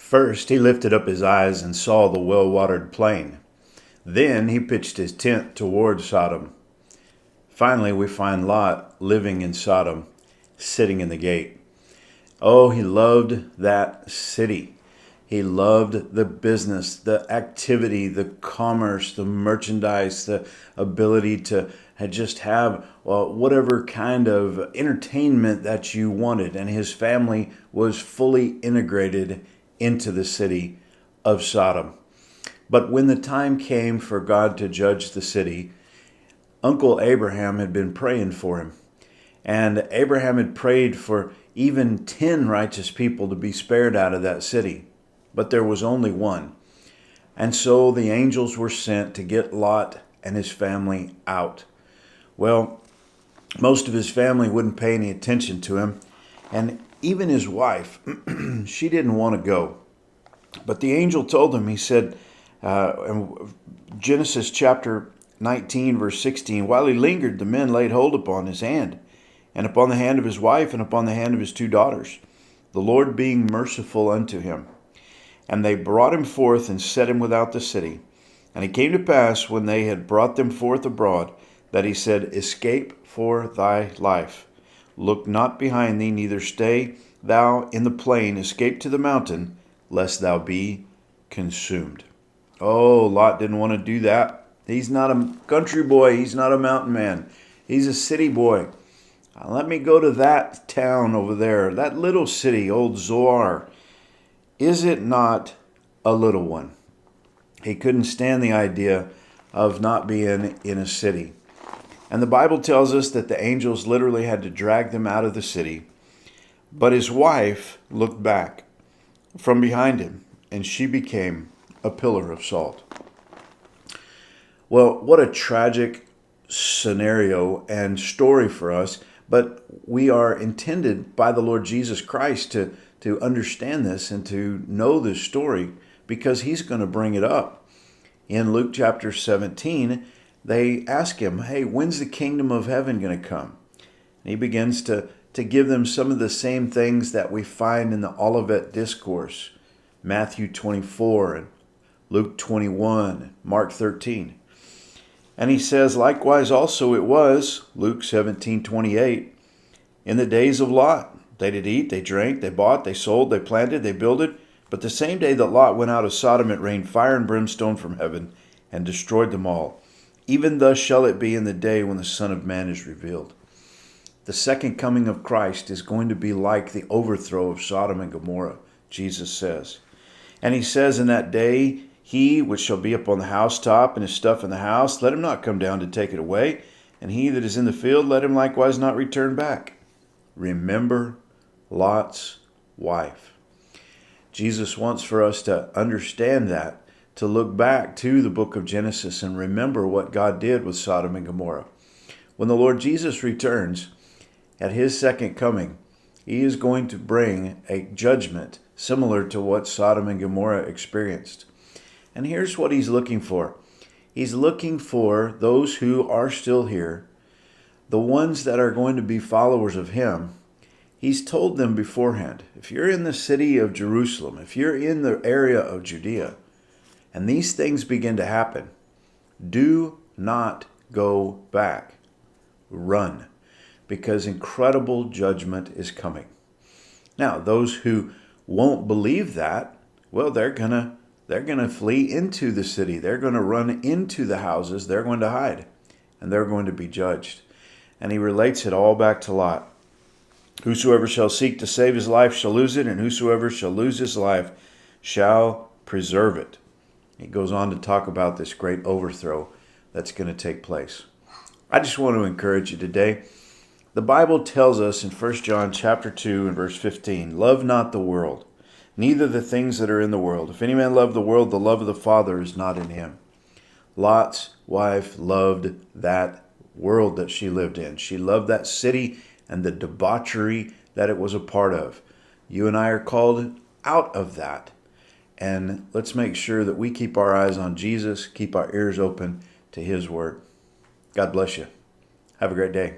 First, he lifted up his eyes and saw the well-watered plain. Then he pitched his tent toward Sodom. Finally, we find Lot living in Sodom, sitting in the gate. Oh, he loved that city. He loved the business, the activity, the commerce, the merchandise, the ability to just have whatever kind of entertainment that you wanted. And his family was fully integrated into the city of Sodom. But when the time came for God to judge the city, Uncle Abraham had been praying for him. And Abraham had prayed for even 10 righteous people to be spared out of that city. But there was only one. And so the angels were sent to get Lot and his family out. Well, most of his family wouldn't pay any attention to him. And even his wife, she didn't want to go. But the angel told him, he said, in Genesis chapter 19, verse 16, while he lingered, the men laid hold upon his hand, and upon the hand of his wife, and upon the hand of his 2 daughters, the Lord being merciful unto him. And they brought him forth and set him without the city. And it came to pass, when they had brought them forth abroad, that he said, escape for thy life. Look not behind thee, neither stay thou in the plain. Escape to the mountain, lest thou be consumed. Oh, Lot didn't want to do that. He's not a country boy. He's not a mountain man. He's a city boy. Let me go to that town over there, that little city, old Zoar. Is it not a little one? He couldn't stand the idea of not being in a city. And the Bible tells us that the angels literally had to drag them out of the city. But his wife looked back from behind him, and she became a pillar of salt. Well, what a tragic scenario and story for us, but we are intended by the Lord Jesus Christ to understand this and to know this story, because he's going to bring it up. In Luke chapter 17, they ask him, hey, when's the kingdom of heaven going to come? And he begins to give them some of the same things that we find in the Olivet Discourse, Matthew 24 and Luke 21 and Mark 13. And he says, likewise also it was, Luke 17:28, in the days of Lot. They did eat, they drank, they bought, they sold, they planted, they builded. But the same day that Lot went out of Sodom, it rained fire and brimstone from heaven and destroyed them all. Even thus shall it be in the day when the Son of Man is revealed. The second coming of Christ is going to be like the overthrow of Sodom and Gomorrah, Jesus says. And he says, in that day, he which shall be upon the housetop and his stuff in the house, let him not come down to take it away. And he that is in the field, let him likewise not return back. Remember Lot's wife. Jesus wants for us to understand that, to look back to the book of Genesis and remember what God did with Sodom and Gomorrah. When the Lord Jesus returns at his second coming, he is going to bring a judgment similar to what Sodom and Gomorrah experienced. And here's what he's looking for. He's looking for those who are still here, the ones that are going to be followers of him. He's told them beforehand, if you're in the city of Jerusalem, if you're in the area of Judea, and these things begin to happen, do not go back. Run, because incredible judgment is coming. Now, those who won't believe that, well, they're gonna flee into the city. They're going to run into the houses. They're going to hide, and they're going to be judged. And he relates it all back to Lot. Whosoever shall seek to save his life shall lose it, and whosoever shall lose his life shall preserve it. He goes on to talk about this great overthrow that's going to take place. I just want to encourage you today. The Bible tells us in 1 John chapter 2 and verse 15, love not the world, neither the things that are in the world. If any man love the world, the love of the Father is not in him. Lot's wife loved that world that she lived in. She loved that city and the debauchery that it was a part of. You and I are called out of that. And let's make sure that we keep our eyes on Jesus, keep our ears open to his word. God bless you. Have a great day.